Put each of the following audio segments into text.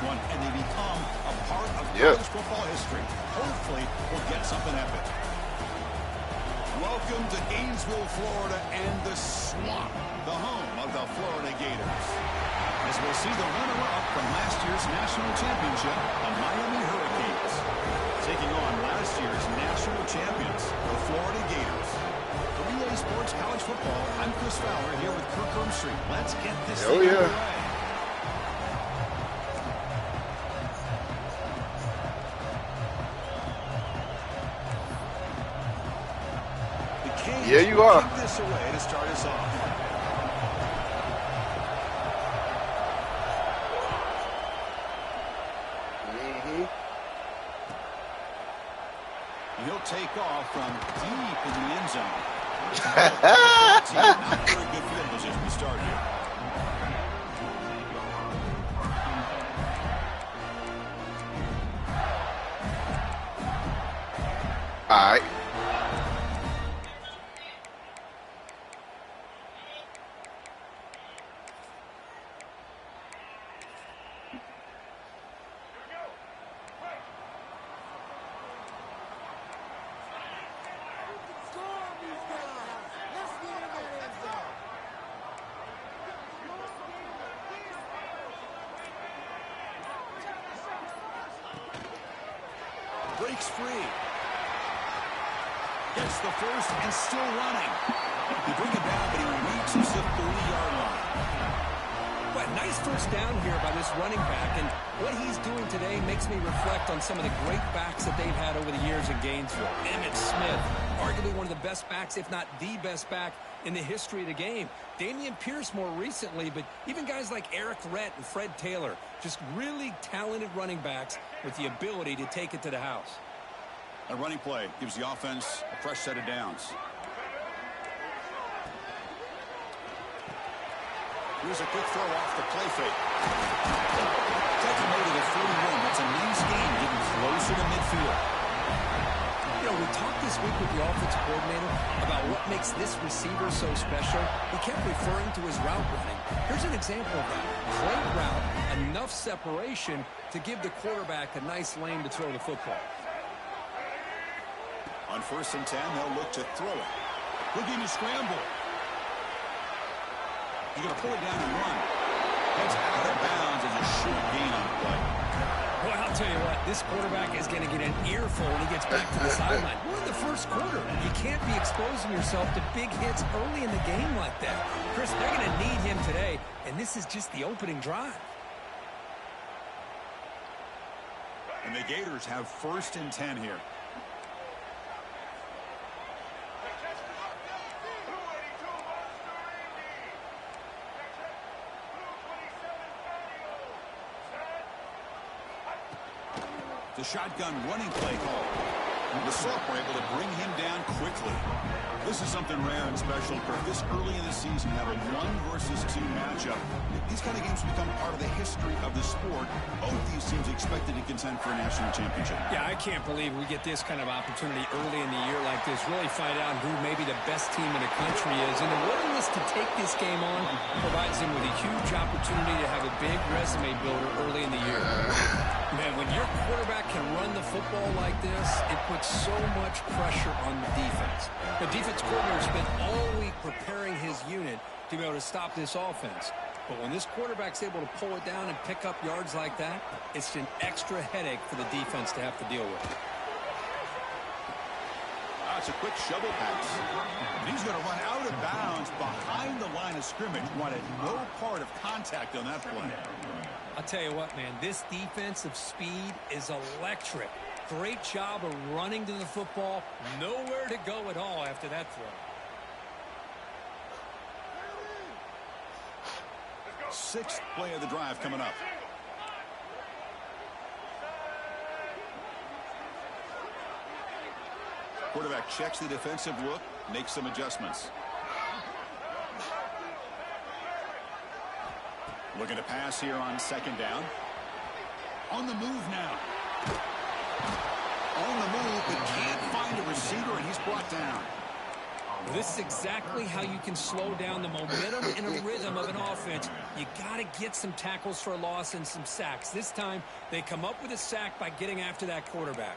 one, and they become a part of college football history. Hopefully, we'll get something epic. Welcome to Gainesville, Florida, and the Swamp, the home of the Florida Gators. As we'll see the runner-up from last year's national championship, the Miami Hurricanes, taking on last year's national champions, the Florida Gators. For EA Sports College Football, I'm Chris Fowler here with Kirk Street. Let's get this thing underway. Yeah, you are. Kick this away to start us off. He'll take off from deep in the end zone. Not very good field position to start here. All right. Breaks free. Gets the first and still running. He bring it down, but he reaches the 30-yard line. But nice first down here by this running back, and what he's doing today makes me reflect on some of the great backs that they've had over the years in Gainesville. Emmitt Smith, arguably one of the best backs, if not the best back in the history of the game. Dameon Pierce more recently, but even guys like Eric Rhett and Fred Taylor, just really talented running backs with the ability to take it to the house. A running play gives the offense a fresh set of downs. Here's a quick throw off the play fake. Taking over to the 41. That's a nice game, getting closer to midfield. You know, we talked this week with the offensive coordinator about what makes this receiver so special. He kept referring to his route running. Here's an example of that. Great route, enough separation to give the quarterback a nice lane to throw the football. On 1st and 10, they'll look to throw it. Looking to scramble. He's going to pull it down and run. Heads out of bounds as a short gain on the play. Well, I'll tell you what, this quarterback is going to get an earful when he gets back to the sideline. We're in the first quarter. You can't be exposing yourself to big hits early in the game like that. Chris, they're going to need him today, and this is just the opening drive. And the Gators have 1st and 10 here. The shotgun running play call. The Silk were able to bring him down quickly. This is something rare and special, Kirk. This early in the season, have a 1 versus 2 matchup. These kind of games become part of the history of the sport. Both these teams expected to contend for a national championship. Yeah, I can't believe we get this kind of opportunity early in the year like this. Really find out who maybe the best team in the country is. And the willingness to take this game on provides them with a huge opportunity to have a big resume builder early in the year. Man, when your quarterback can run the football like this, it puts so much pressure on the defense. The defense coordinator spent all week preparing his unit to be able to stop this offense. But when this quarterback's able to pull it down and pick up yards like that, it's an extra headache for the defense to have to deal with. That's a quick shovel pass. And he's going to run out of bounds behind the line of scrimmage. Wanted no part of contact on that play. I'll tell you what, man, this defensive speed is electric. Great job of running to the football. Nowhere to go at all after that throw. 6th play of the drive coming up. Quarterback checks the defensive look, makes some adjustments. Looking to pass here on 2nd down. On the move now. On the move, but can't find a receiver, and he's brought down. This is exactly how you can slow down the momentum and a rhythm of an offense. You got to get some tackles for a loss and some sacks. This time, they come up with a sack by getting after that quarterback.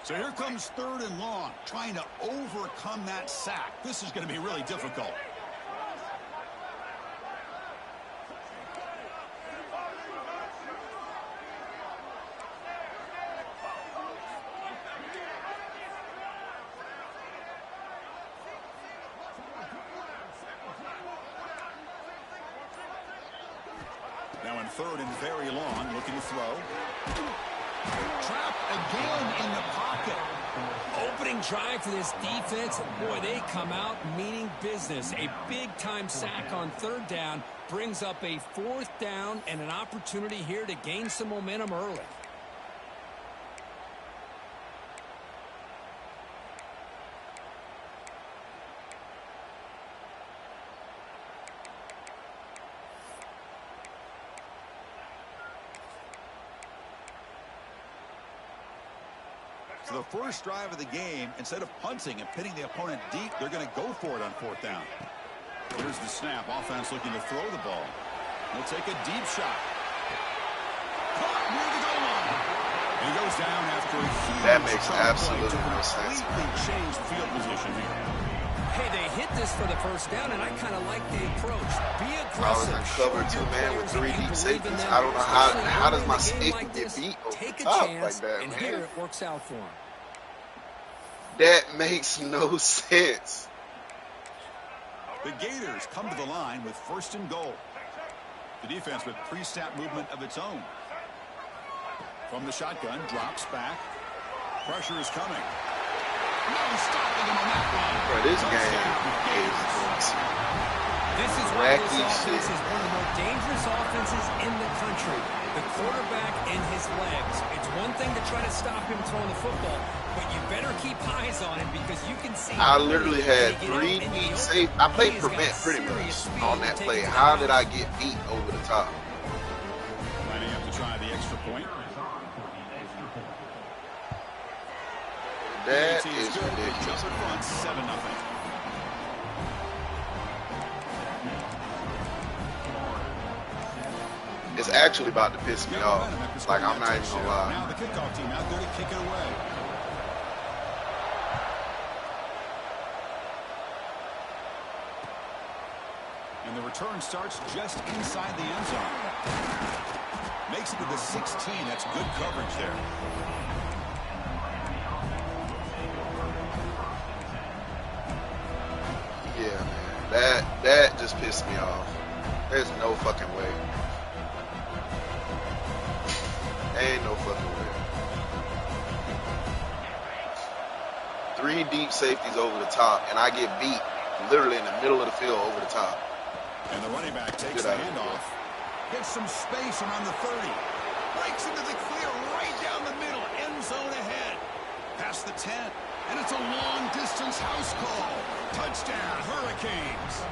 So here comes 3rd and long, trying to overcome that sack. This is going to be really difficult. Now in 3rd and very long, looking to throw. Trapped again in the pocket. Opening drive for this defense. Boy, they come out meaning business. A big-time sack on 3rd down brings up a 4th down and an opportunity here to gain some momentum early. So the first drive of the game, instead of punting and pitting the opponent deep, they're going to go for it on 4th down. Here's the snap. Offense looking to throw the ball. They'll take a deep shot. Caught near the goal line. And he goes down after a huge That makes absolutely no sense. Completely changed field position here. Hey, they hit this for the first down, and I kind of like the approach. Be aggressive. I was in cover 2 man with 3 deep safeties. I don't know how does my safety get beat over the top like that, and man? here it works out for him. That makes no sense. The Gators come to the line with 1st and goal. The defense with pre-snap movement of its own. From the shotgun, drops back. Pressure is coming. No stopping him on that one. Bro, this game is This is why this wacky offense shit. is one of the more dangerous offenses in the country. The quarterback and his legs. It's one thing to try to stop him throwing the football, but you better keep eyes on him because you can see. I literally had 3 deep safety. I played prevent pretty much on that play. How did I get beat over the top? Lining up to try the extra point. That AT is good. ridiculous. Jump in front, 7-0. It's actually about to piss me off. Like, I'm not even gonna lie. Now the kickoff team out there to kick it away. And the return starts just inside the end zone. Makes it to the 16. That's good coverage there. Yeah, man. That just pissed me off. There's no fucking way. Ain't no fucking way. 3 deep safeties over the top, and I get beat literally in the middle of the field over the top. And the running back takes the handoff. Gets some space around the 30. Breaks into the clear right down the middle. End zone ahead. Past the 10. And it's a long-distance house call. Touchdown, Hurricanes.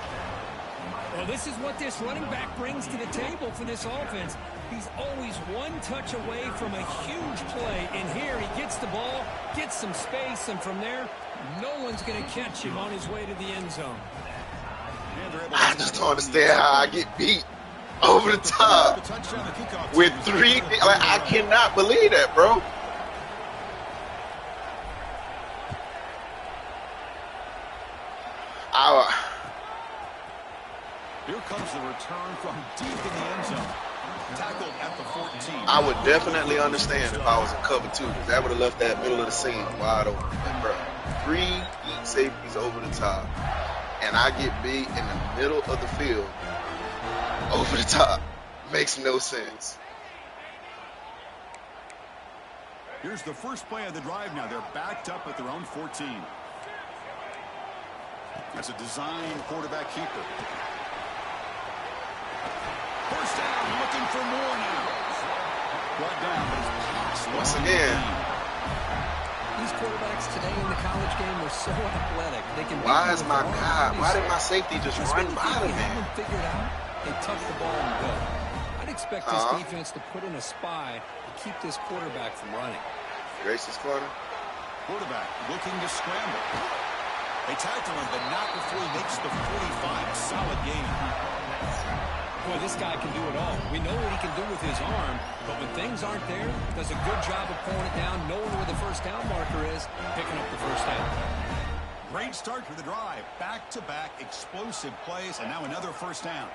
Well, this is what this running back brings to the table for this offense. He's always one touch away from a huge play. And here he gets the ball, gets some space, and from there, no one's going to catch him on his way to the end zone. I just don't understand how I get beat over the top with 3. Like, I cannot believe that, bro. Here comes the return from deep in the end zone. Tackled at the 14. I would definitely understand if I was in cover 2, because that would have left that middle of the scene wide open. But, bro, 3 deep safeties over the top, and I get beat in the middle of the field over the top. Makes no sense. Here's the first play of the drive now. They're backed up at their own 14. That's a design quarterback keeper. First down, looking for more now. Brought down, but it's possible. Once again. These quarterbacks today in the college game are so athletic. They can. Why is my guy? Why did my safety just run by the man? Figured out. They tuck the ball and go. I'd expect this defense to put in a spy to keep this quarterback from running. Grace's corner. Quarterback looking to scramble. They tackle him, but not before he makes the 45. Solid game. Boy, this guy can do it all. We know what he can do with his arm, but when things aren't there, does a good job of pulling it down, knowing where the first down marker is, picking up the first down. Great start to the drive. Back-to-back explosive plays, and now another first down.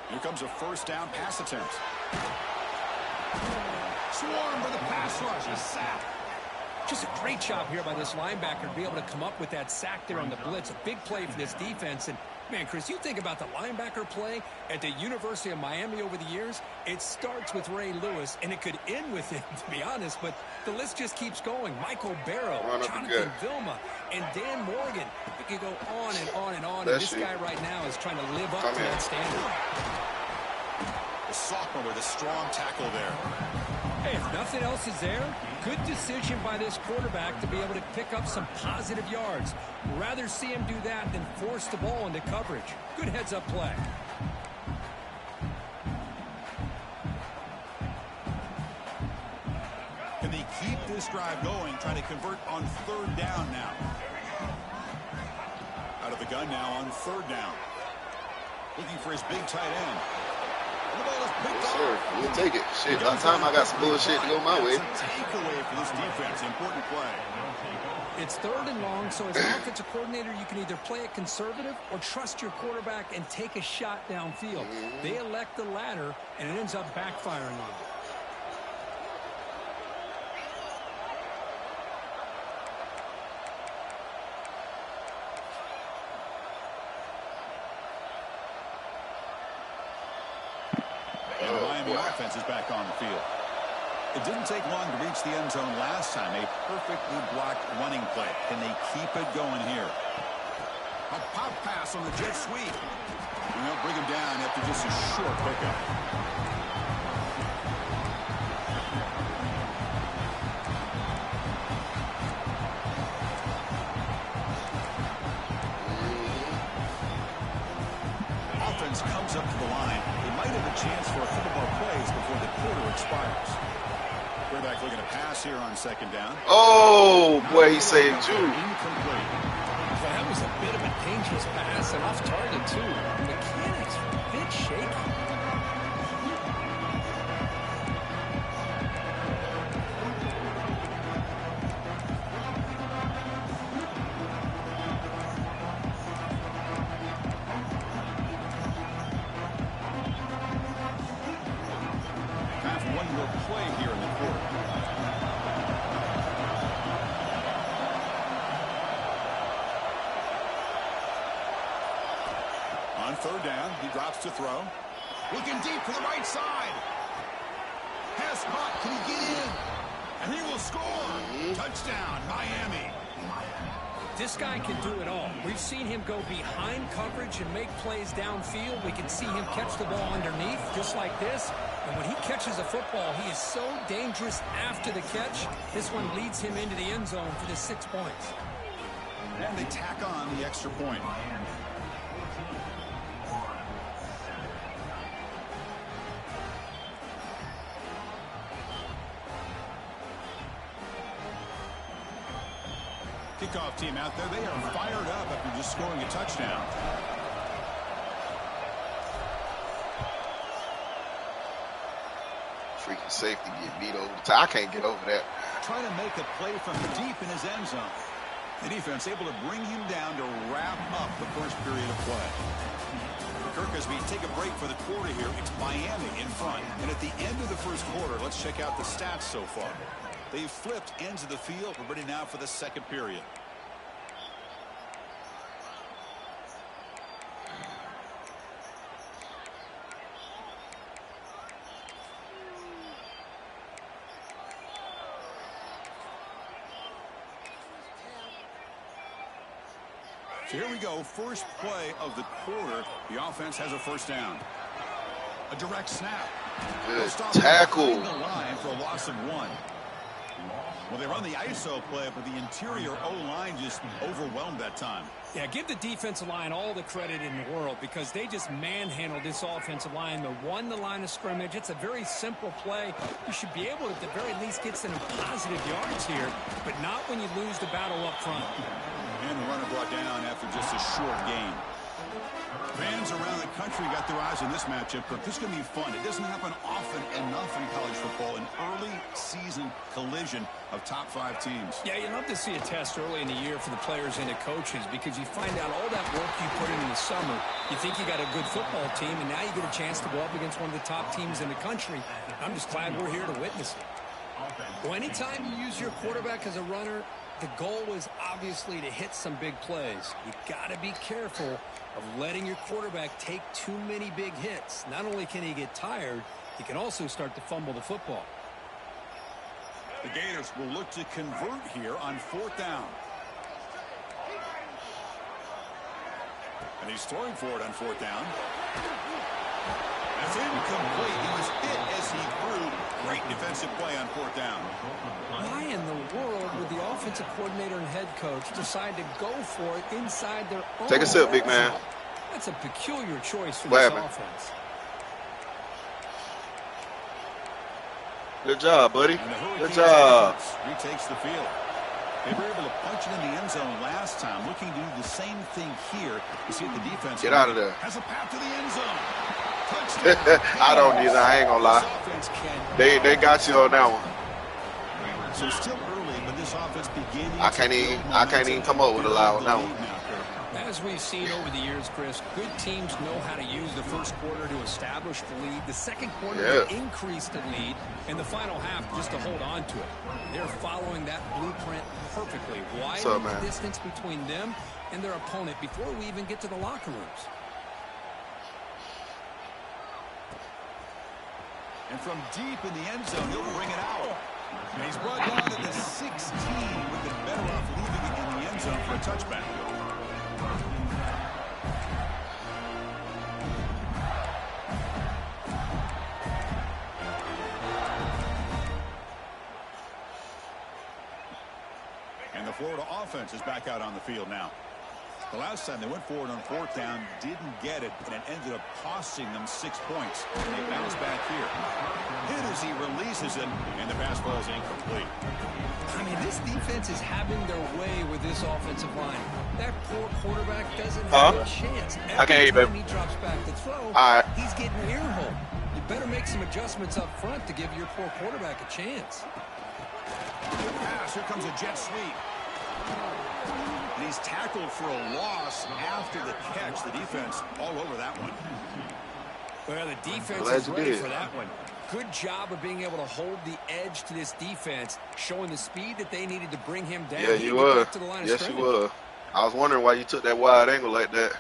Here comes a first down pass attempt. Swarmed by the pass rush. He's sacked. Just a great job here by this linebacker to be able to come up with that sack there on the blitz. A big play for this defense. And, man, Chris, you think about the linebacker play at the University of Miami over the years, it starts with Ray Lewis, and it could end with him, to be honest. But the list just keeps going. Michael Barrow, Jonathan Vilma, and Dan Morgan. We could go on and on and on. And this guy right now is trying to live up to that standard. The sophomore with a strong tackle there. Hey, if nothing else is there, good decision by this quarterback to be able to pick up some positive yards. Rather see him do that than force the ball into coverage. Good heads-up play. Can they keep this drive going, trying to convert on third down now? Out of the gun now on third down. Looking for his big tight end. Yes, sir. We'll take it. Shit, by the time I got some bullshit to go my way. Takeaway for this defense. Important play. It's third and long, so as an offensive coordinator, you can either play it conservative or trust your quarterback and take a shot downfield. They elect the latter, and it ends up backfiring on them. And the Miami offense is back on the field. It didn't take long to reach the end zone last time. A perfectly blocked running play. Can they keep it going here? A pop pass on the jet sweep. And they'll bring him down after just a short pickup. Offense comes up to the line. They might have a chance for a couple more plays before the quarter expires. Quarterback looking to pass here on second down. Oh, boy, he saved you. Incomplete. Well, that was a bit of a dangerous pass and off target, too. Mechanics were a bit shaky. On third down, he drops to throw. Looking deep to the right side. Pass caught. Can he get in? And he will score. Touchdown, Miami. This guy can do it all. We've seen him go behind coverage and make plays downfield. We can see him catch the ball underneath, just like this. And when he catches a football, he is so dangerous after the catch. This one leads him into the end zone for the 6 points. And they tack on the extra point. Kickoff team out there. They are fired up after just scoring a touchdown. Freaking safety get beat over the top. I can't get over that. Trying to make a play from deep in his end zone. The defense able to bring him down to wrap up the first period of play. Kirk, as we take a break for the quarter here, it's Miami in front. And at the end of the first quarter, let's check out the stats so far. They've flipped ends of the field. We're ready now for the second period. So here we go. First play of the quarter. The offense has a first down. A direct snap. Good tackle. The line for a loss of 1. Well, they run the ISO play, but the interior O-line just overwhelmed that time. Yeah, give the defensive line all the credit in the world because they just manhandled this offensive line. They won the line of scrimmage. It's a very simple play. You should be able to, at the very least, get some positive yards here, but not when you lose the battle up front. And the runner brought down after just a short gain. Fans around the country got their eyes on this matchup, but this is going to be fun. It doesn't happen often enough in college football, an early season collision of top 5 teams. Yeah, you love to see a test early in the year for the players and the coaches because you find out all that work you put in the summer. You think you got a good football team, and now you get a chance to go up against one of the top teams in the country. I'm just glad we're here to witness it. Well, anytime you use your quarterback as a runner, the goal is obviously to hit some big plays. You got to be careful of letting your quarterback take too many big hits. Not only can he get tired, he can also start to fumble the football. The Gators will look to convert here on 4th down. And he's throwing for it on 4th down. That's incomplete. He was hit as he threw. Great defensive play on 4th down. Why in the world would the offensive coordinator and head coach decide to go for it inside their own? Take a sip, big man. That's a peculiar choice for What this happened? offense. Good job, buddy. And the Good Hurricanes job. offense retakes the field. They were able to punch it in the end zone last time, looking to do the same thing here. You see what the defense Get out of there. has a path to the end zone. Touchdown. I don't either. I ain't gonna lie. This offense can- They got you on that one. So still early, but this offense beginning. I can't even come up with a lie on that one. As we've seen over the years, Chris, good teams know how to use the first quarter to establish the lead, the second quarter to increase the lead, and the final half just to hold on to it. They're following that blueprint perfectly. Widen the distance between them and their opponent before we even get to the locker rooms. And from deep in the end zone, he'll bring it out. And he's brought down to the 16. We've been better off leaving it in the end zone for a touchback. And the Florida offense is back out on the field now. The last time they went forward on 4th down, didn't get it, and it ended up costing them 6 points. And they bounce back here. Hit as he releases it, and the pass ball is incomplete. I mean, this defense is having their way with this offensive line. That poor quarterback doesn't have a chance. Every time he drops back to throw, he's getting earholed. You better make some adjustments up front to give your poor quarterback a chance. Good pass. Here comes a jet sweep. And he's tackled for a loss after the catch. The defense all over that one. Well, the defense is ready for that one. Good job of being able to hold the edge to this defense, showing the speed that they needed to bring him down. Yeah, you were. Yes, you were. I was wondering why you took that wide angle like that.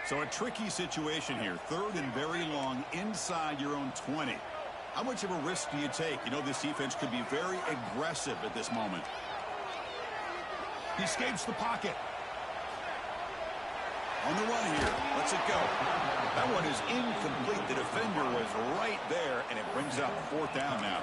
So a tricky situation here. 3rd and very long inside your own 20. How much of a risk do you take? You know this defense could be very aggressive at this moment. He escapes the pocket. On the run here. Lets it go. That one is incomplete. The defender was right there, and it brings up 4th down now.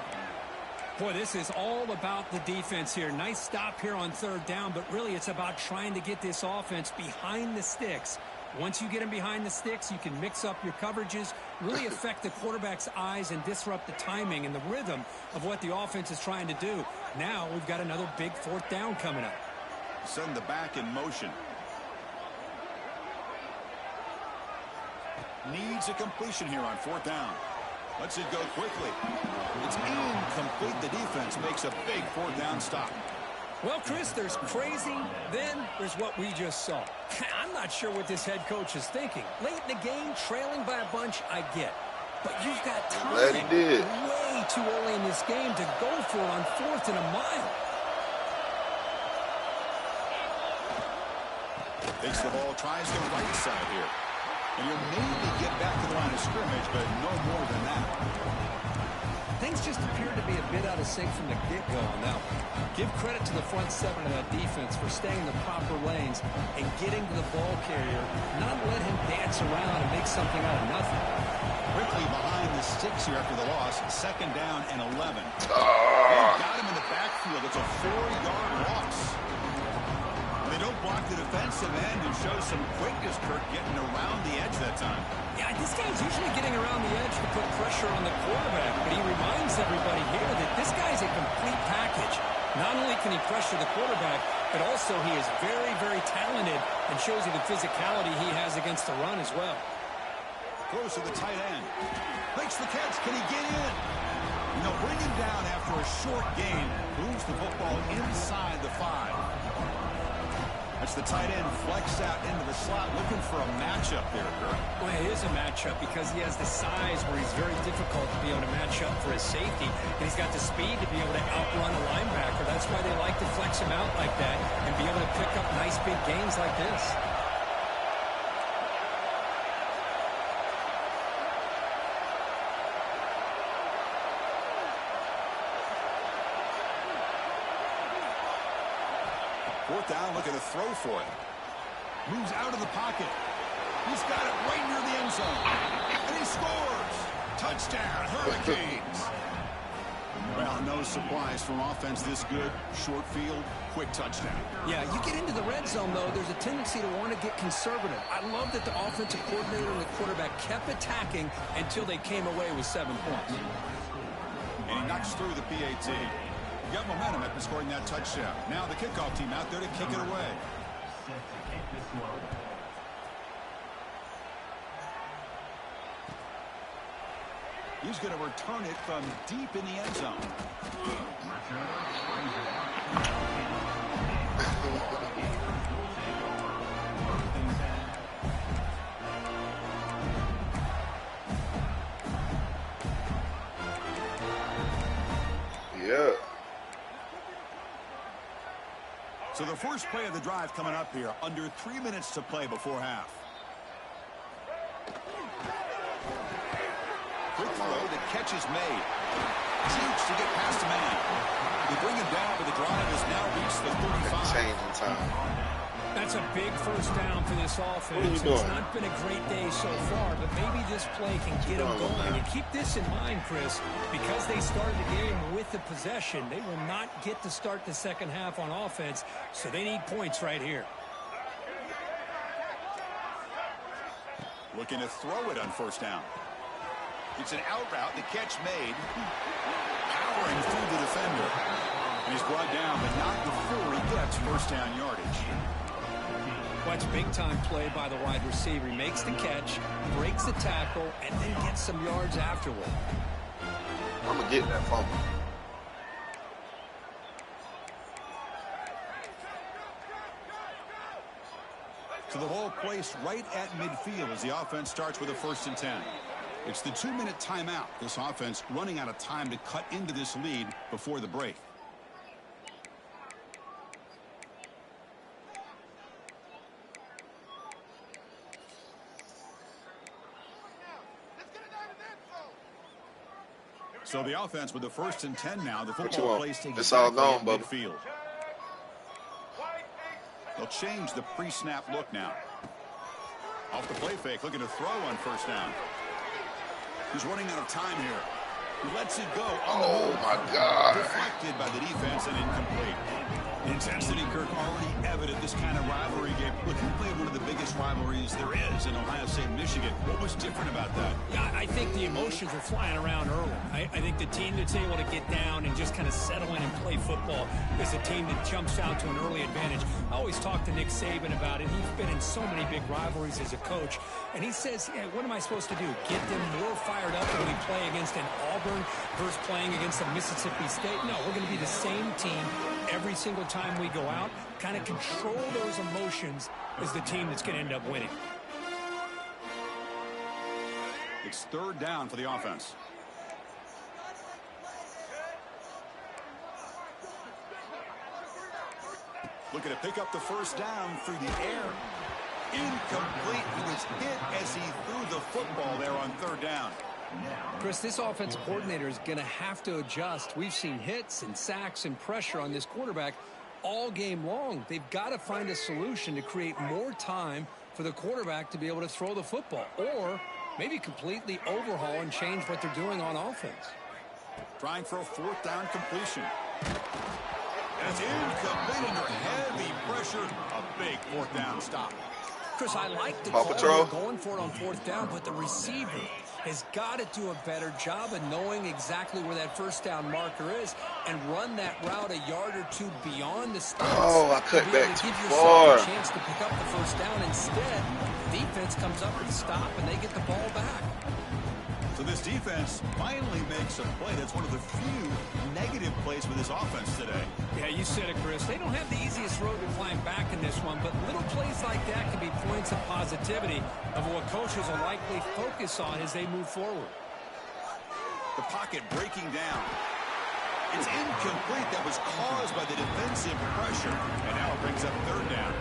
Boy, this is all about the defense here. Nice stop here on 3rd down, but really it's about trying to get this offense behind the sticks. Once you get them behind the sticks, you can mix up your coverages, really affect the quarterback's eyes and disrupt the timing and the rhythm of what the offense is trying to do. Now we've got another big 4th down coming up. Send the back in motion. Needs a completion here on 4th down. Lets it go quickly. It's incomplete. The defense makes a big 4th down stop. Well, Chris, there's crazy, then there's what we just saw. I'm not sure what this head coach is thinking. Late in the game, trailing by a bunch, I get. But you've got time way too early in this game to go for it on 4th and a mile. Takes the ball, tries the right side here. And you'll maybe get back to the line of scrimmage, but no more than that. things just appeared to be a bit out of sync from the get-go on that one. Give credit to the front seven of that defense for staying in the proper lanes and getting to the ball carrier, not let him dance around and make something out of nothing. Quickly behind the sticks here after the loss. 2nd down and 11. They've got him in the backfield. It's a 4-yard loss. They don't block the defensive end and show some quickness, Kirk, getting around the edge that time. Yeah, this guy's usually getting around the edge to put pressure on the quarterback, but he reminds everybody here that this guy's a complete package. Not only can he pressure the quarterback, but also he is very, very talented and shows you the physicality he has against the run as well. Throws to the tight end. Makes the catch. Can he get in? You know, bring him down after a short gain. Moves the football inside the 5. That's the tight end flexed out into the slot, looking for a matchup there, Kirk. Well, it is a matchup because he has the size where he's very difficult to be able to match up for his safety. And he's got the speed to be able to outrun a linebacker. That's why they like to flex him out like that and be able to pick up nice big gains like this. Fourth down, looking to throw for it. Moves out of the pocket. He's got it right near the end zone. And he scores! Touchdown, Hurricanes! Well, no surprise from offense this good. Short field, quick touchdown. Yeah, you get into the red zone, though, there's a tendency to want to get conservative. I love that the offensive coordinator and the quarterback kept attacking until they came away with 7 points. And he knocks through the PAT. Got momentum after scoring that touchdown. Now the kickoff team out there to kick it away. He's going to return it from deep in the end zone. Yeah. So the first play of the drive coming up here. Under 3 minutes to play before half. Quick throw. The catch is made. Shoots to get past a man. They bring him down, but the drive has now reached the 35. Changing time. That's a big first down for this offense. It's not been a great day so far, but maybe this play can get them going. And keep this in mind, Chris, because they started the game with the possession, they will not get to start the second half on offense, so they need points right here. Looking to throw it on first down. It's an out route. The catch made. Powering through the defender. And he's brought down, but not before he gets first down yardage. Watch big-time play by the wide receiver. He makes the catch, breaks the tackle, and then gets some yards afterward. I'm going to get that fumble. So the ball placed right at midfield as the offense starts with a 1st and 10. It's the 2-minute timeout. This offense running out of time to cut into this lead before the break. So the offense with the 1st and 10 now. The football placed exactly at midfield. They'll change the pre-snap look now. Off the play fake, looking to throw on first down. He's running out of time here. He lets it go. Oh, my God. Deflected by the defense and incomplete. Intensity, Kirk, already evident this kind of rivalry game. Look, we played one of the biggest rivalries there is in Ohio State and Michigan. What was different about that? Yeah, I think the emotions were flying around early. I think the team that's able to get down and just kind of settle in and play football is a team that jumps out to an early advantage. I always talk to Nick Saban about it. He's been in so many big rivalries as a coach. And he says, yeah, what am I supposed to do? Get them more fired up when we play against an Auburn versus playing against a Mississippi State? No, we're going to be the same team every single time we go out. Kind of control those emotions as the team that's going to end up winning. It's 3rd down for the offense. Looking to pick up the first down through the air. Incomplete. He was hit as he threw the football there on 3rd down. Chris, this offensive coordinator is going to have to adjust. We've seen hits and sacks and pressure on this quarterback all game long. They've got to find a solution to create more time for the quarterback to be able to throw the football, or maybe completely overhaul and change what they're doing on offense. Trying for a 4th down completion. And it's incomplete under heavy pressure. A big 4th down stop. Chris, I like the Ball call control. going for it on 4th down, but the receiver has got to do a better job of knowing exactly where that 1st down marker is and run that route a yard or two beyond the sticks. Oh, I cut back too give far. yourself a chance to pick up the 1st down. Instead, defense comes up with a stop and they get the ball back. So this defense finally makes a play. That's one of the few negative plays for this offense today. Yeah, you said it, Chris. They don't have the easiest road to climb back in this one, but little plays like that can be points of positivity of what coaches will likely focus on as they move forward. The pocket breaking down. It's incomplete. That was caused by the defensive pressure, and now it brings up 3rd down.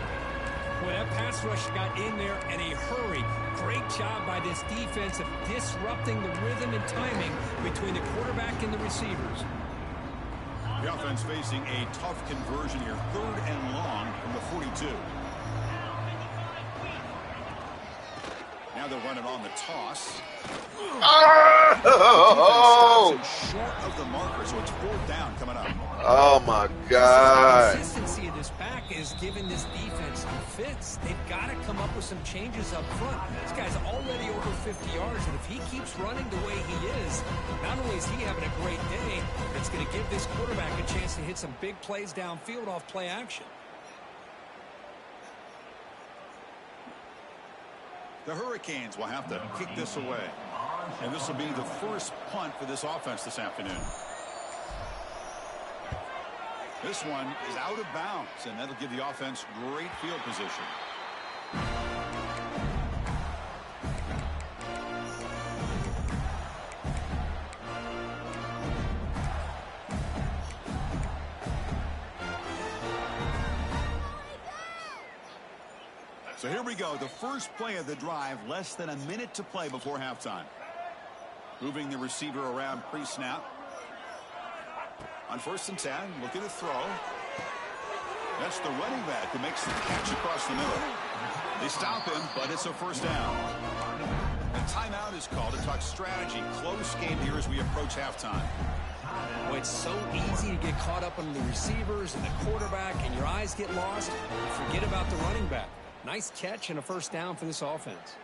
Well, that pass rush got in there in a hurry. Great job by this defense of disrupting the rhythm and timing between the quarterback and the receivers. The offense facing a tough conversion here. 3rd and long from the 42. Now they're running on the toss. Oh! Short of the marker, so it's 4th down coming up. Oh my God! The consistency of this back is giving this defense some fits. They've got to come up with some changes up front. This guy's already over 50 yards, and if he keeps running the way he is, not only is he having a great day, it's going to give this quarterback a chance to hit some big plays downfield off play action. The Hurricanes will have to kick this away. And this will be the first punt for this offense this afternoon. This one is out of bounds, and that'll give the offense great field position. So here we go, the first play of the drive, less than a minute to play before halftime. Moving the receiver around pre-snap. On 1st and 10, looking to throw. That's the running back who makes the catch across the middle. They stop him, but it's a 1st down. A timeout is called to talk strategy. Close game here as we approach halftime. Well, it's so easy to get caught up on the receivers and the quarterback, and your eyes get lost. You forget about the running back. Nice catch and a 1st down for this offense.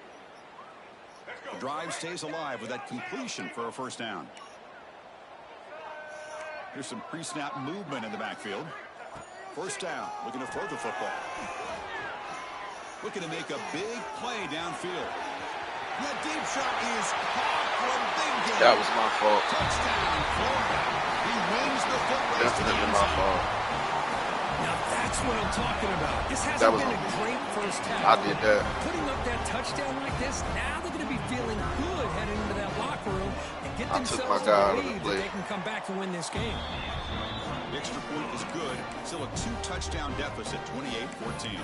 The drive stays alive with that completion for a 1st down. Here's some pre-snap movement in the backfield. 1st down, looking to throw the football. Looking to make a big play downfield. That deep shot is caught for a big gain. That was my fault. Touchdown, Florida. He wins the foot race to the Definitely end my zone. fault. Now that's what I'm talking about. This That hasn't was been on a me. great first half. I did that. Putting up that touchdown like this, now they're going to be feeling good heading into that locker room and get I took themselves my guy out to of the believe that play. they can come back and win this game. The extra point is good. Still a 2-touchdown deficit, 28-14.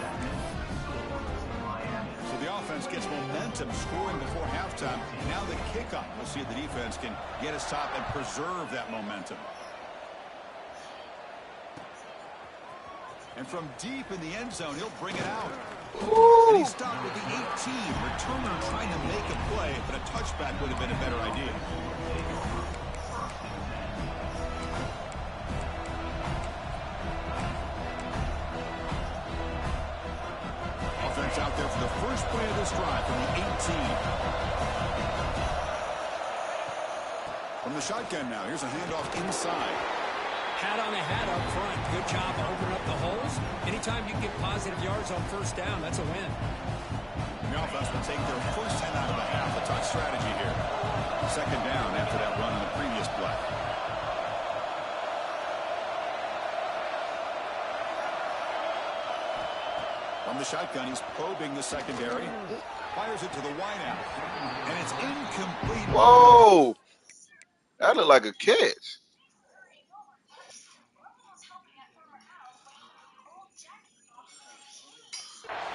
So the offense gets momentum scoring before halftime. Now the kickoff. We'll see if the defense can get us top and preserve that momentum. And from deep in the end zone, he'll bring it out. Ooh. And he stopped with the 18. Returner trying to make a play, but a touchback would have been a better idea. Offense out there for the first play of this drive from the 18. From the shotgun now, here's a handoff inside. Hat on a hat up front. Good job opening up the holes. Anytime you can get positive yards on 1st down, that's a win. The offense will take their first 10 out of the half. A tough strategy here. 2nd down after that run in the previous play. From the shotgun, he's probing the secondary. Fires it to the wideout. And it's incomplete. Whoa! That looked like a catch.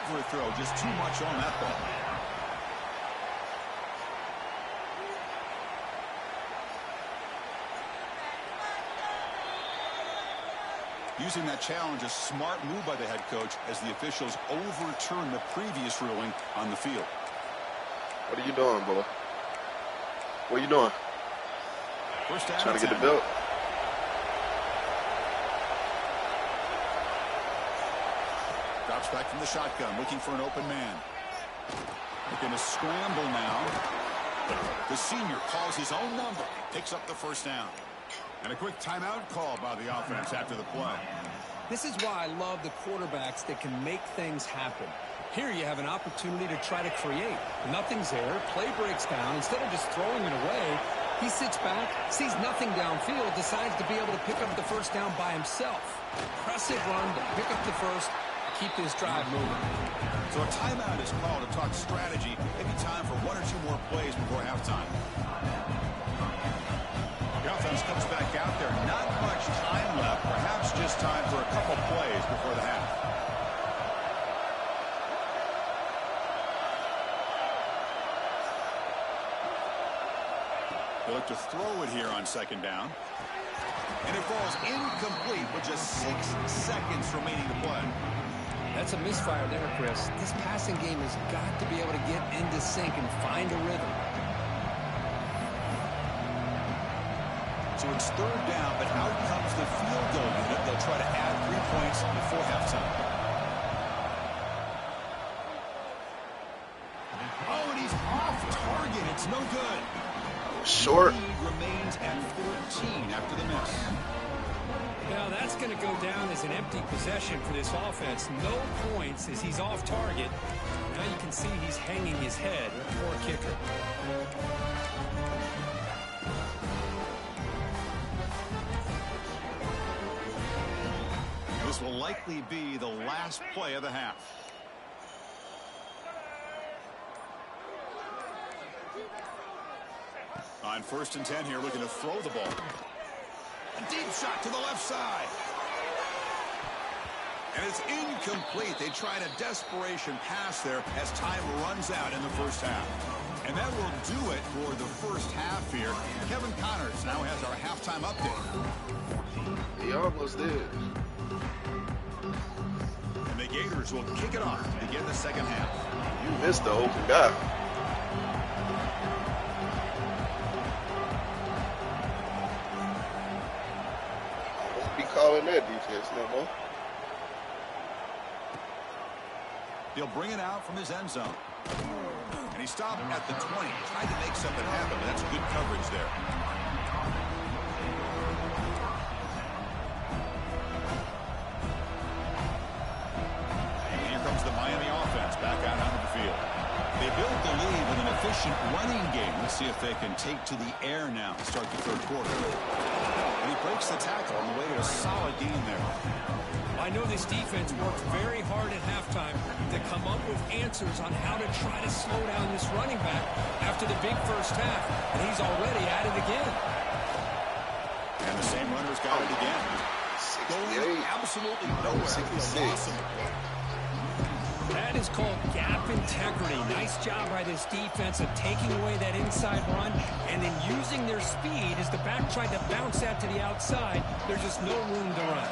For a throw, just too much on that ball. Using that challenge, a smart move by the head coach as the officials overturn the previous ruling on the field. What are you doing, boy? What are you doing? First down, trying to get the belt. Drops back from the shotgun, looking for an open man. Looking to scramble now. The senior calls his own number. Picks up the first down. And a quick timeout call by the offense after the play. This is why I love the quarterbacks that can make things happen. Here you have an opportunity to try to create. Nothing's there. Play breaks down. Instead of just throwing it away, he sits back, sees nothing downfield, decides to be able to pick up the first down by himself. Impressive run to pick up the first, keep this drive moving. So a timeout is called to talk strategy. Maybe time for one or two more plays before halftime. The offense comes back out there. Not much time left. Perhaps just time for a couple plays before the half. They look to throw it here on second down. And it falls incomplete with just 6 seconds remaining to play. That's a misfire there, Chris. This passing game has got to be able to get into sync and find a rhythm. So it's third down, but out comes the field goal unit. They'll try to add 3 points before halftime. Oh, and he's off target. It's no good. Short. The lead remains at 14 after the miss. Now that's going to go down as an empty possession for this offense. No points as he's off target. Now you can see he's hanging his head. Poor kicker. This will likely be the last play of the half. On 1st and 10 here, looking to throw the ball. A deep shot to the left side. And it's incomplete. They tried a desperation pass there as time runs out in the first half. And that will do it for the first half here. Kevin Connors now has our halftime update. He almost did. And the Gators will kick it off to begin the second half. You missed the open guy. Calling that defense no more. He'll bring it out from his end zone. And he stopped at the 20. Tried to make something happen, but that's good coverage there. And here comes the Miami offense back out onto the field. They built the lead with an efficient running game. Let's see if they can take to the air now to start the third quarter. And he breaks the tackle on the way to a solid gain there. I know this defense worked very hard at halftime to come up with answers on how to try to slow down this running back after the big first half, and he's already at it again. And the same runner's got it again. Going absolutely nowhere. 66. That is called gap integrity. Nice job by this defense of taking away that inside run and then using their speed as the back tried to bounce that to the outside. There's just no room to run.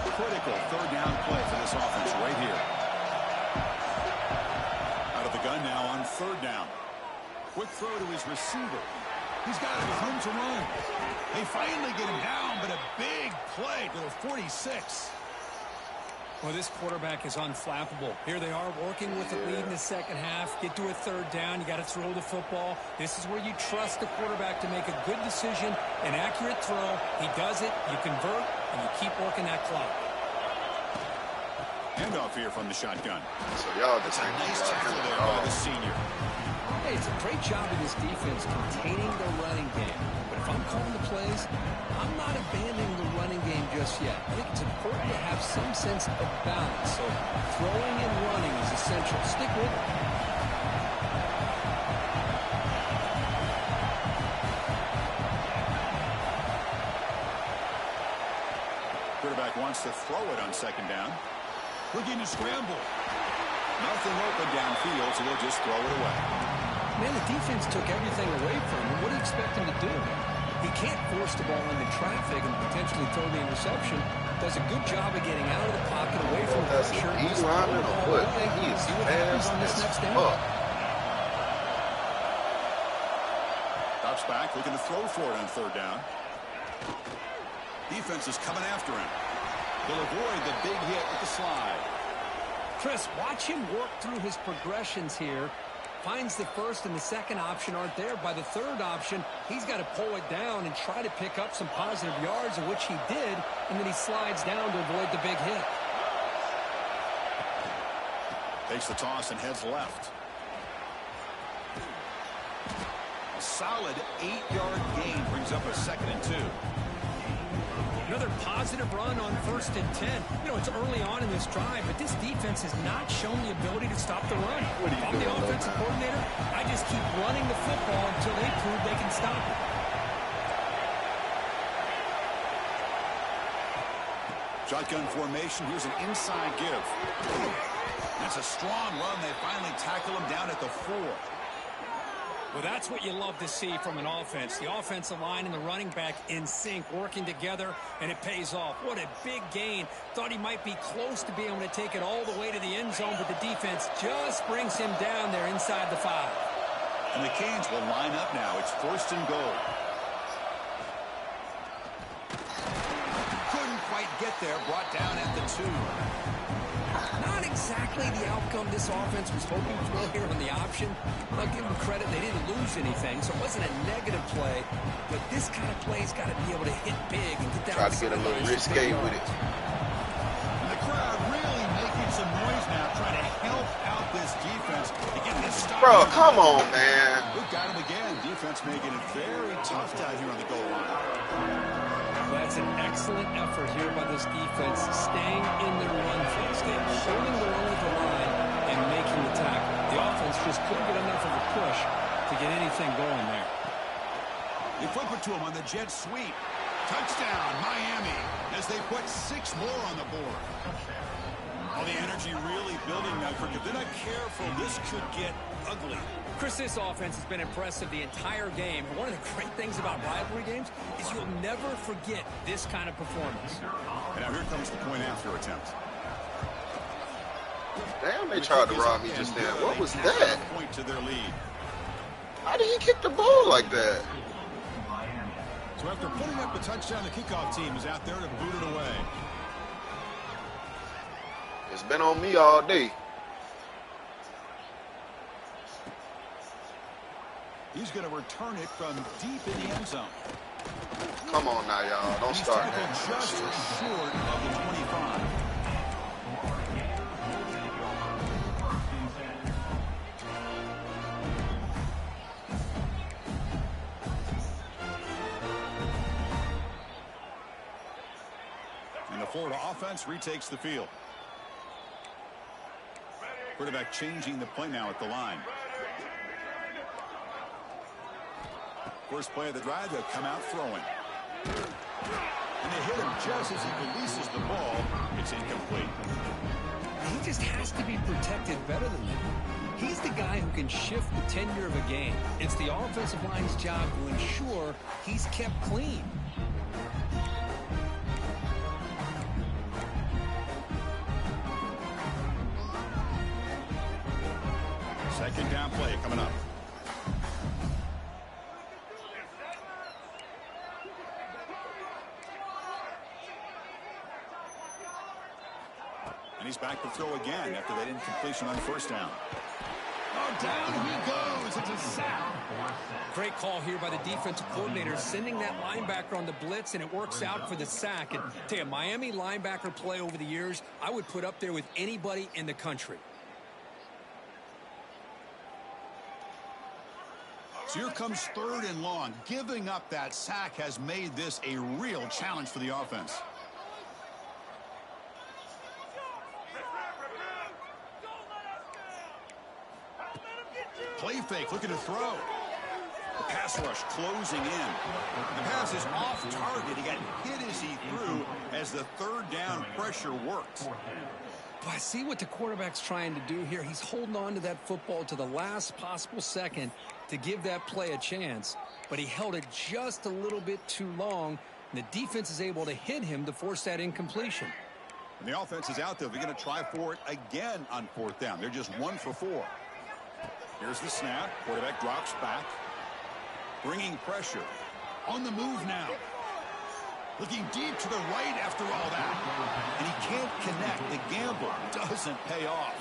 Critical third down play for this offense right here. Out of the gun now on third down. Quick throw to his receiver. He's got room to run. They finally get him down, but a big play to the 46. Well, this quarterback is unflappable. Here they are working with the lead in the second half. Get to a third down. You got to throw the football. This is where you trust the quarterback to make a good decision, an accurate throw. He does it, you convert, and you keep working that clock. Handoff here from the shotgun. So y'all That's a nice tackle there by the senior. Hey, it's a great job of this defense containing the running game. But if I'm calling the plays, I'm not abandoning the running game just yet. I think it's important to have some sense of balance. So throwing and running is essential. Stick with it. Quarterback wants to throw it on second down. Looking to scramble. Nothing open downfield, so they'll just throw it away. Man, the defense took everything away from him. What do you expect him to do? He can't force the ball into traffic and potentially throw the interception. Does a good job of getting out of the pocket, away from the That's pressure. an E lineman or what? He is See what happens on this fast next as down. fuck. Drops back, looking to throw for it on third down. Defense is coming after him. He'll avoid the big hit with the slide. Chris, watch him work through his progressions here. Finds the first and the second option aren't there. By the third option, he's got to pull it down and try to pick up some positive yards, of which he did, and then he slides down to avoid the big hit. Takes the toss and heads left. A solid 8-yard gain brings up a 2nd and 2. Another positive run on 1st and 10. You know, it's early on in this drive, but this defense has not shown the ability to stop the run. If I'm the offensive coordinator, I just keep running the football until they prove they can stop it. Shotgun formation. Here's an inside give. That's a strong run. They finally tackle him down at the 4. Well, that's what you love to see from an offense. The offensive line and the running back in sync, working together, and it pays off. What a big gain. Thought he might be close to being able to take it all the way to the end zone, but the defense just brings him down there inside the 5. And the Canes will line up now. It's 1st and goal. Couldn't quite get there. Brought down at the 2. Not exactly the outcome this offense was hoping for here on the option. I'll give them credit. They didn't lose anything, so it wasn't a negative play. But this kind of play's got to be able to hit big and get down. Try to get a little risque with it. And the crowd really making some noise now, trying to help out this defense to get this stop. Bro, come on, man. Who got him again? Defense making it very tough down here on the goal line. That's an excellent effort here by this defense, staying in their run phase game, holding their own with the line, and making the tackle. The offense just couldn't get enough of a push to get anything going there. They flip it to him on the jet sweep. Touchdown, Miami, as they put 6 more on the board. All the energy really building now. If they're not careful, this could get ugly. Chris, this offense has been impressive the entire game. But one of the great things about rivalry games is you'll never forget this kind of performance. And now here comes the point after attempt. Damn, they tried to rob me just then. What was that? Point to their lead. How did he kick the ball like that? So after putting up the touchdown, the kickoff team is out there to boot it away. It's been on me all day. He's going to return it from deep in the end zone. Come on now, y'all. Don't start He's that. tackled just short of the 25. And the Florida offense retakes the field. Quarterback changing the play now at the line. First play of the drive, they'll come out throwing. And they hit him just as he releases the ball. It's incomplete. He just has to be protected better than that. He's the guy who can shift the tenure of a game. It's the offensive line's job to ensure he's kept clean. Second down play coming up. And he's back to throw again after that incompletion on first down. Oh, down he goes. It's a sack. Great call here by the defensive coordinator, sending that linebacker on the blitz, and it works out for the sack. And tell you, Miami linebacker play over the years, I would put up there with anybody in the country. So here comes 3rd and long. Giving up that sack has made this a real challenge for the offense. Play fake, looking to throw. The pass rush closing in. The pass is off target. He got hit as he threw as the 3rd down pressure worked. Well, I see what the quarterback's trying to do here. He's holding on to that football to the last possible second to give that play a chance. But he held it just a little bit too long. And the defense is able to hit him to force that incompletion. And the offense is out there. They're going to try for it again on 4th down. They're just 1 for 4. Here's the snap. Quarterback drops back. Bringing pressure. On the move now. Looking deep to the right after all that. And he can't connect. The gamble doesn't pay off.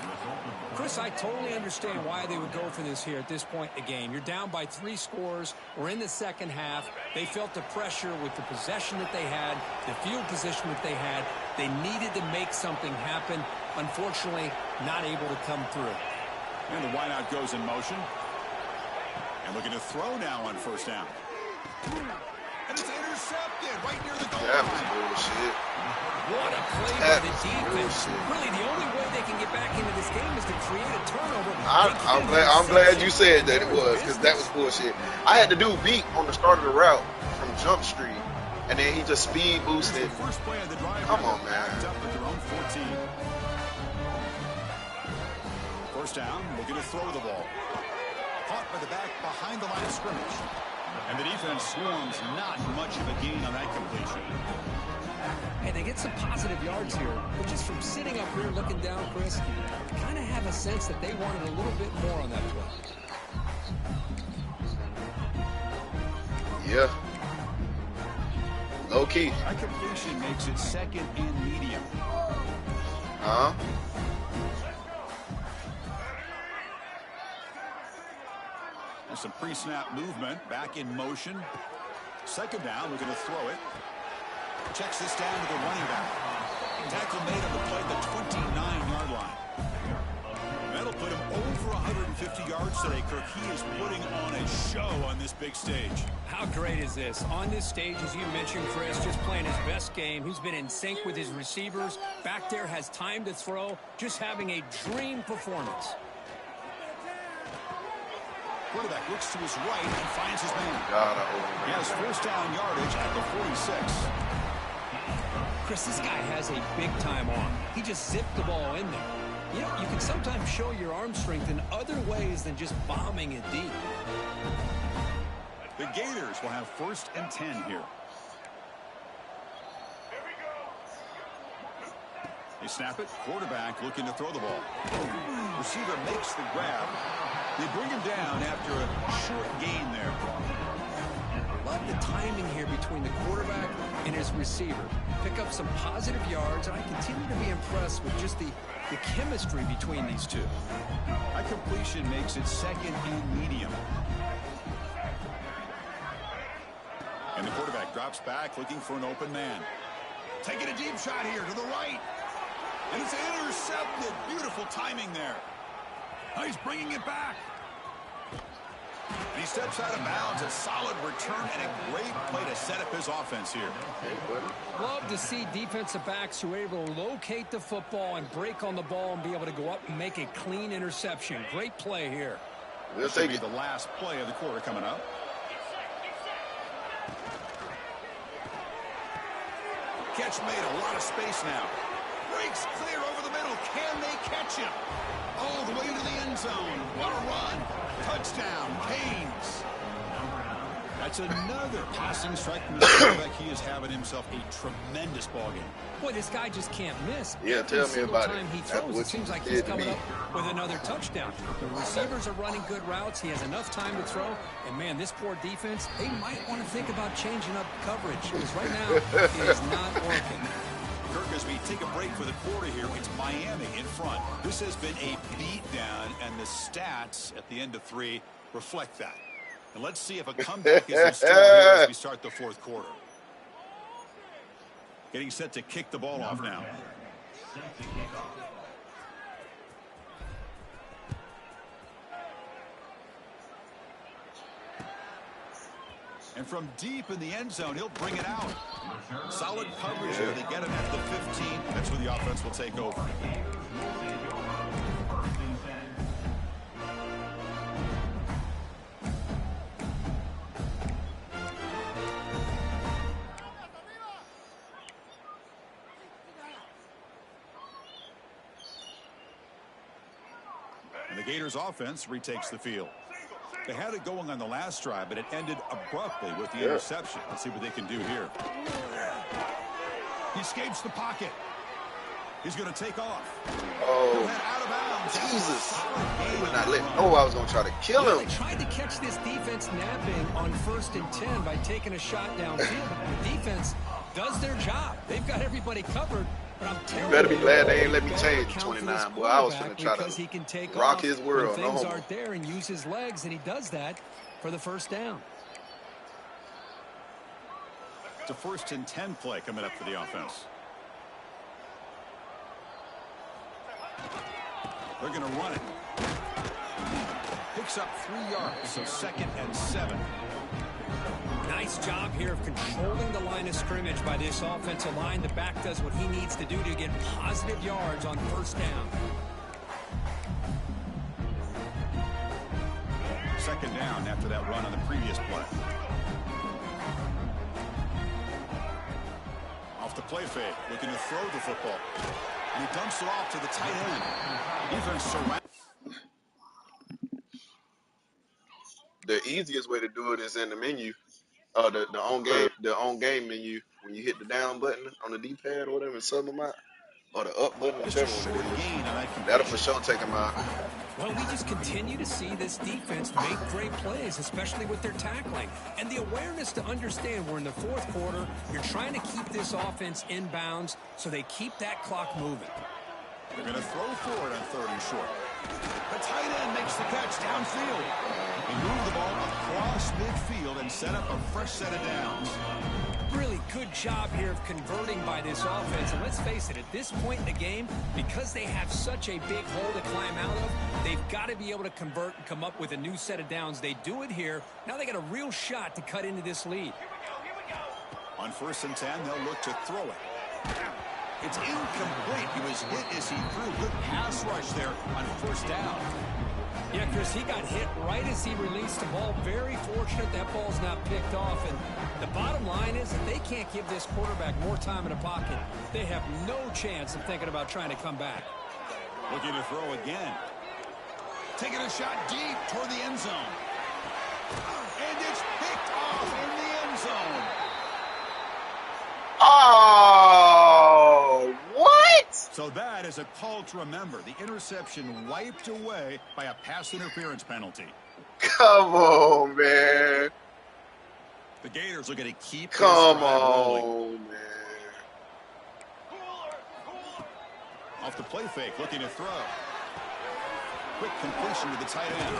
Chris, I totally understand why they would go for this here at this point in the game. You're down by 3 scores. We're in the second half. They felt the pressure with the possession that they had, the field position that they had. They needed to make something happen. Unfortunately, not able to come through. And the wideout goes in motion. And looking to throw now on 1st down. And it's intercepted right near the goal line. That was bullshit. What a play by the defense. Really, the only way they can get back into this game is to create a turnover. I'm glad you said that it was, because that was bullshit. I had the dude beat on the start of the route from Jump Street, and then he just speed boosted. First play of the drive. Come on, man. Up at their own 14. 1st down, looking to throw the ball. Caught by the back behind the line of scrimmage. And the defense swarms not much of a gain on that completion. Hey, they get some positive yards here, but just from sitting up here looking down, Chris, I kind of have a sense that they wanted a little bit more on that play. Yeah. Low key. That completion makes it 2nd and medium. Huh? There's some pre-snap movement. Back in motion. 2nd down, looking to throw it. Checks this down to the running back. Tackle made on the play at the 29-yard line. That'll put him over 150 yards today, Kirk. He is putting on a show on this big stage. How great is this? On this stage, as you mentioned, Chris, just playing his best game. He's been in sync with his receivers. Back there, has time to throw. Just having a dream performance. Quarterback looks to his right and finds his man. God, He has 1st down yardage at the 46. Chris, this guy has a big-time arm. He just zipped the ball in there. You know, you can sometimes show your arm strength in other ways than just bombing it deep. The Gators will have 1st and 10 here. They snap it. Quarterback looking to throw the ball. Receiver makes the grab. They bring him down after a short gain there. Love the timing here between the quarterback and his receiver. Pick up some positive yards, and I continue to be impressed with just the chemistry between these two. That completion makes it 2nd and medium. And the quarterback drops back, looking for an open man. Taking a deep shot here to the right. And it's intercepted. Beautiful timing there. Now he's bringing it back. And he steps out of bounds. A solid return and a great play to set up his offense here. Love to see defensive backs who are able to locate the football and break on the ball and be able to go up and make a clean interception. Great play here. We'll This will take be it. the last play of the quarter coming up. Catch made, a lot of space now. Breaks clear over the middle. Can they catch him? All the way to the end zone. What a run. Touchdown, Canes. That's another passing strike from the quarterback. He is having himself a tremendous ball game. Boy, this guy just can't miss. Yeah, Every tell me single about time it. he That's throws, what it seems you like did he's to coming me. up with another touchdown. The receivers are running good routes. He has enough time to throw. And, man, this poor defense, they might want to think about changing up coverage because right now it is not working. Kirk, as we take a break for the quarter here, it's Miami in front. This has been a beatdown, and the stats at the end of 3 reflect that. And let's see if a comeback is in store here as we start the 4th quarter. Getting set to kick the ball off now. And from deep in the end zone, he'll bring it out. Solid coverage here. They get him at the 15. That's where the offense will take over. And the Gators offense retakes the field. They had it going on the last drive, but it ended abruptly with the interception. Let's see what they can do here. He escapes the pocket. He's going to take off. Oh, Out of bounds. Jesus. He would not let me know I was going to try to kill him. They tried to catch this defense napping on 1st and 10 by taking a shot downfield. The defense does their job. They've got everybody covered. But I'm telling you better be glad they ain't let me change the 29, boy. I was going to try to he can take rock his world. Things aren't there and use his legs, and he does that for the 1st down. It's a 1st and 10 play coming up for the offense. They're going to run it. Picks up 3 yards, so 2nd and 7. Nice job here of controlling the line of scrimmage by this offensive line. The back does what he needs to do to get positive yards on 1st down. 2nd down after that run on the previous play. Off the play fake, looking to throw the football. And he dumps it off to the tight end. Defense surrounds. The easiest way to do it is in the menu. The on game menu, when you hit the down button on the D-pad or whatever and sub them out, or the up button, whichever one it is, that'll for sure take them out. Well, we just continue to see this defense make great plays, especially with their tackling. And the awareness to understand we're in the 4th quarter, you're trying to keep this offense in bounds so they keep that clock moving. They're going to throw forward on 3rd and short. The tight end makes the catch downfield. He moved the ball across midfield and set up a fresh set of downs. Really good job here of converting by this offense. And let's face it, at this point in the game, because they have such a big hole to climb out of, they've got to be able to convert and come up with a new set of downs. They do it here. Now they got a real shot to cut into this lead. On 1st and 10, they'll look to throw it. It's incomplete. He was hit as he threw. Good pass rush there on 1st down. Yeah, Chris, he got hit right as he released the ball. Very fortunate that ball's not picked off. And the bottom line is that they can't give this quarterback more time in the pocket. They have no chance of thinking about trying to come back. Looking to throw again. Taking a shot deep toward the end zone. And it's picked off in the end zone. Oh, what? So that is a call to remember. The interception wiped away by a pass interference penalty. Come on, man. The Gators are going to keep this Come drive rolling. on, man. Off the play fake, looking to throw. Quick completion to the tight end.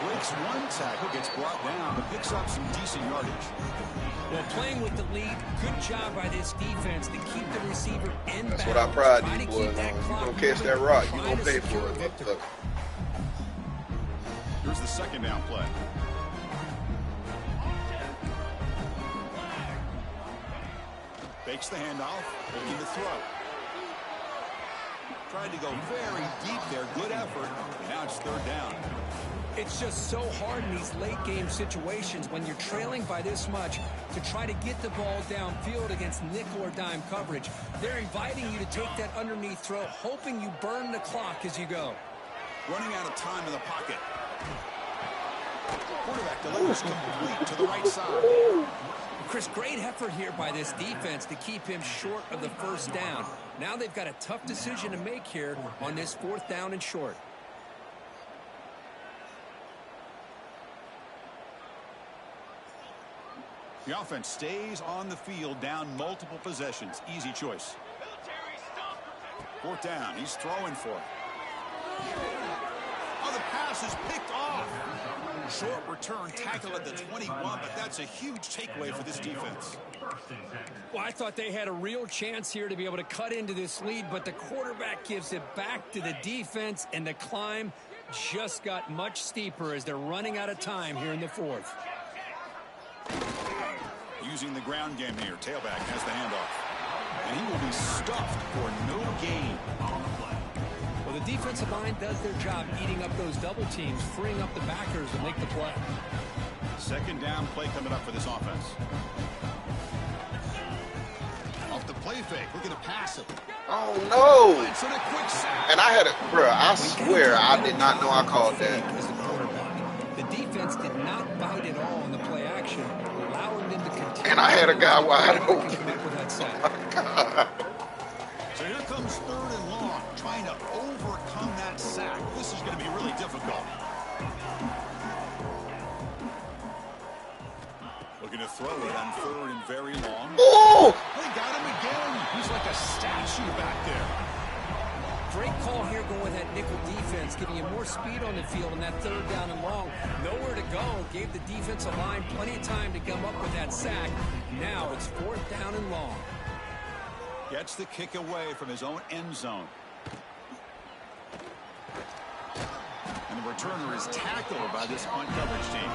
Breaks one tackle, gets brought down, but picks up some decent yardage. Well, playing with the lead, good job by this defense to keep the receiver in That's bounds. what I pride Try these to boys keep that on. You clock gonna catch moving, that rock, you try gonna to pay secure for it. victory. Here's the 2nd down play. Fakes the handoff, looking to throw. Tried to go very deep there, good effort. Now it's 3rd down. It's just so hard in these late game situations when you're trailing by this much to try to get the ball downfield against nickel or dime coverage. They're inviting you to take that underneath throw, hoping you burn the clock as you go. Running out of time in the pocket. Quarterback delivers complete to the right side. Chris, great effort here by this defense to keep him short of the 1st down. Now they've got a tough decision to make here on this 4th down and short. The offense stays on the field, down multiple possessions. Easy choice. 4th down. He's throwing for it. Oh, the pass is picked off. Short return, tackle at the 21, but that's a huge takeaway for this defense. Well, I thought they had a real chance here to be able to cut into this lead, but the quarterback gives it back to the defense, and the climb just got much steeper as they're running out of time here in the 4th. Using the ground game here. Tailback has the handoff. And he will be stuffed for no gain on the play. Well, the defensive line does their job eating up those double teams, freeing up the backers to make the play. 2nd down play coming up for this offense. Off the play fake, looking to pass it. Oh, no. It's in a quick sack. And I had a, bro, I swear I did not know I called that. As the quarterback. The defense And I had a guy wide open. So here comes 3rd and long, trying to overcome that sack. This is going to be really difficult. Looking to throw it on 3rd and very long. Oh! They got him again. He's like a statue back there. Great call here going with that nickel defense, giving you more speed on the field on that 3rd down and long. Nowhere to go. Gave the defensive line plenty of time to come up with that sack. Now it's 4th down and long. Gets the kick away from his own end zone. And the returner is tackled by this punt coverage team.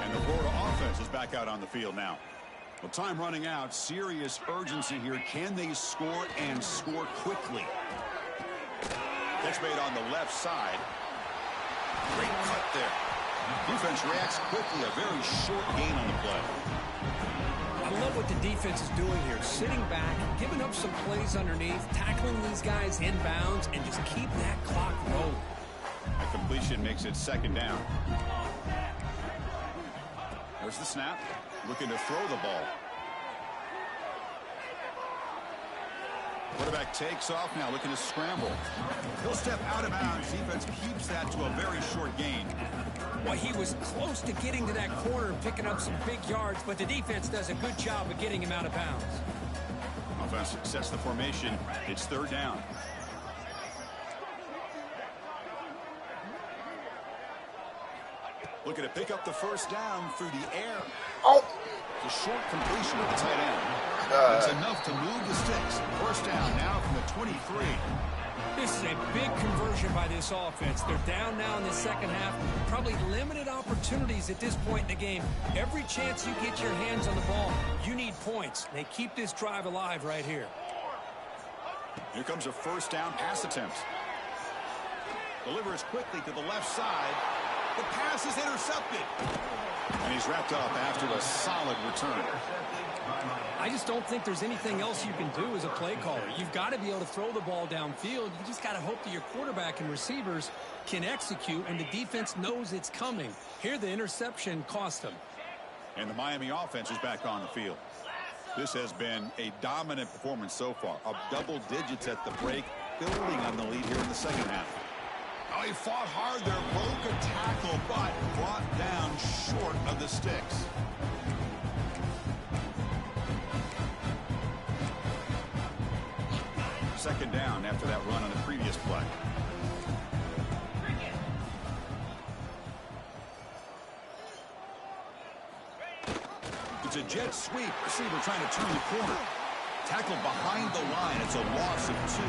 And the Florida offense is back out on the field now. Well, time running out. Serious urgency here. Can they score and score quickly? Catch made on the left side. Great cut there. Defense reacts quickly. A very short gain on the play. I love what the defense is doing here. Sitting back, giving up some plays underneath, tackling these guys inbounds, and just keep that clock rolling. A completion makes it 2nd down. There's the snap. Looking to throw the ball. Quarterback takes off now, looking to scramble. He'll step out of bounds. Defense keeps that to a very short gain. Well, he was close to getting to that corner and picking up some big yards, but the defense does a good job of getting him out of bounds. Offense sets the formation. It's 3rd down. Looking to pick up the 1st down through the air. Oh! The short completion of the tight end. It's enough to move the sticks. 1st down now from the 23. This is a big conversion by this offense. They're down now in the 2nd half. Probably limited opportunities at this point in the game. Every chance you get your hands on the ball, you need points. They keep this drive alive right here. Here comes a 1st down pass attempt. Delivers quickly to the left side. The pass is intercepted. And he's wrapped up after a solid return. I just don't think there's anything else you can do as a play caller. You've got to be able to throw the ball downfield. You just got to hope that your quarterback and receivers can execute and the defense knows it's coming. Here the interception cost them. And the Miami offense is back on the field. This has been a dominant performance so far. Up double digits at the break, building on the lead here in the 2nd half. Oh, he fought hard there, broke a tackle, but brought down short of the sticks. Second down after that run on the previous play. It's a jet sweep. Receiver trying to turn the corner. Tackled behind the line. It's a loss of 2.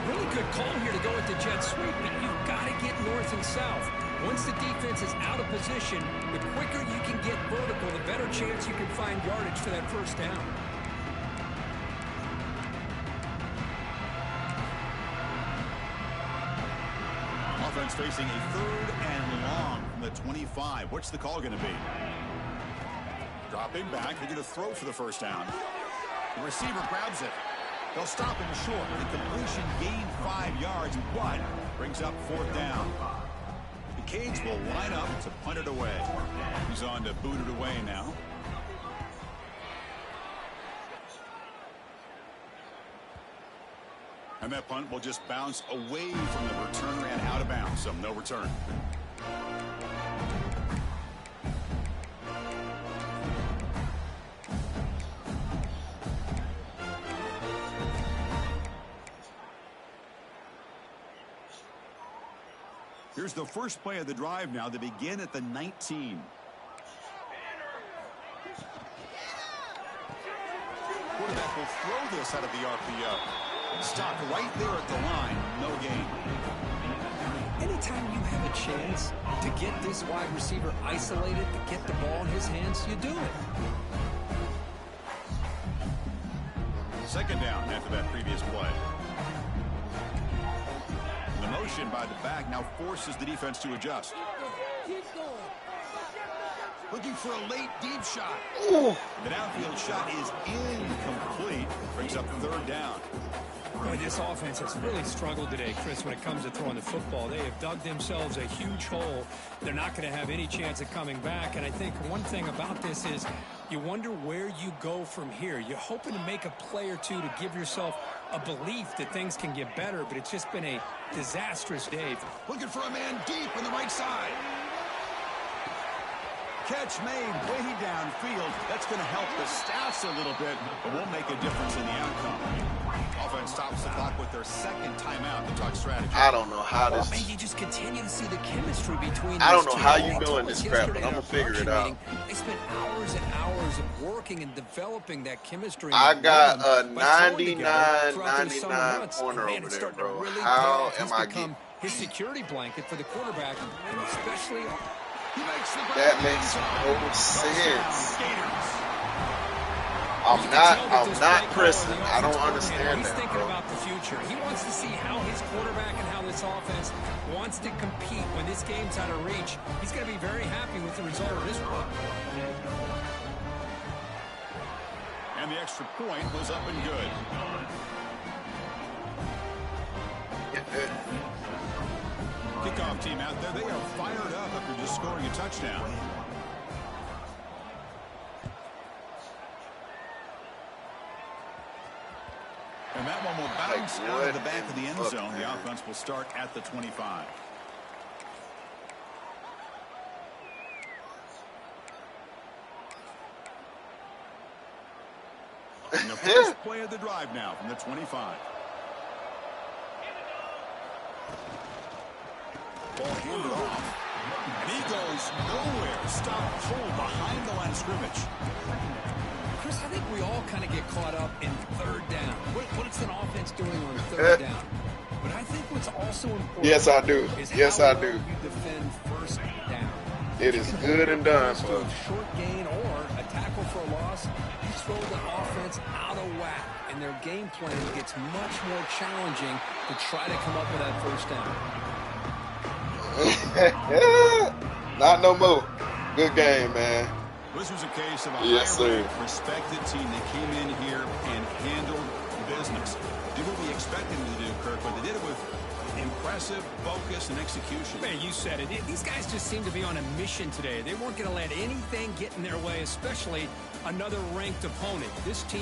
Really good call here to go with the jet sweep, but you've got to get north and south. Once the defense is out of position, the quicker you can get vertical, the better chance you can find yardage for that 1st down. Offense facing a 3rd and long from the 25. What's the call going to be? Dropping back, looking to throw for the 1st down. The receiver grabs it. They'll stop him short. The completion gained 5 yards, but brings up 4th down. The Canes will line up to punt it away. He's on to boot it away now. And that punt will just bounce away from the returner and out of bounds, so no return. Here's the first play of the drive now. They begin at the 19. Quarterback will throw this out of the RPO. Stopped right there at the line. No gain. Anytime you have a chance to get this wide receiver isolated, to get the ball in his hands, you do it. Second down after that previous play. The motion by the back now forces the defense to adjust. Looking for a late deep shot. Ooh. The downfield shot is incomplete. Brings up 3rd down. Boy, this offense has really struggled today, Chris, when it comes to throwing the football. They have dug themselves a huge hole. They're not going to have any chance of coming back. And I think one thing about this is you wonder where you go from here. You're hoping to make a play or two to give yourself a belief that things can get better, but it's just been a disastrous day. Looking for a man deep on the right side. Catch made way downfield. That's going to help the stats a little bit, but won't make a difference in the outcome. Offense stops the clock with their second timeout to talk strategy. I don't know how this. Man, you just continue to see the chemistry between. I don't know these how two. you doing this crap, but I'm gonna figure it out. They spent hours and hours of working and developing that chemistry. I got a by 99 corner over there, bro. Really How He's am I become getting his security blanket for the quarterback, and especially. that? Makes no sense. I'm not pressing. I don't understand He's that, thinking bro. about the future. He wants to see how his quarterback and how this offense wants to compete when this game's out of reach. He's going to be very happy with the result of this one. And the extra point was up and good. Kickoff team out there, they are fired up after just scoring a touchdown. And that one will bounce out of the back of the end zone. The offense will start at the 25. And the first play of the drive now from the 25. Ball handed off. And he goes nowhere. Stop cold behind the line of scrimmage. Chris, I think we all kind of get caught up in third down. What's an offense doing on third down? But I think what's also important. Yes, I do. Yes, I do. You defend first down. It is good and done, To a short gain or a tackle for a loss, you throw the offense out of whack, and their game plan gets much more challenging to try to come up with that first down. Not no more. Good game, man. This was a case of a Yes, highly sir. respected team that came in here and handled business. Did what we expected them to do, Kirk, but they did it with impressive focus and execution. Man, you said it. These guys just seem to be on a mission today. They weren't going to let anything get in their way, especially another ranked opponent. This team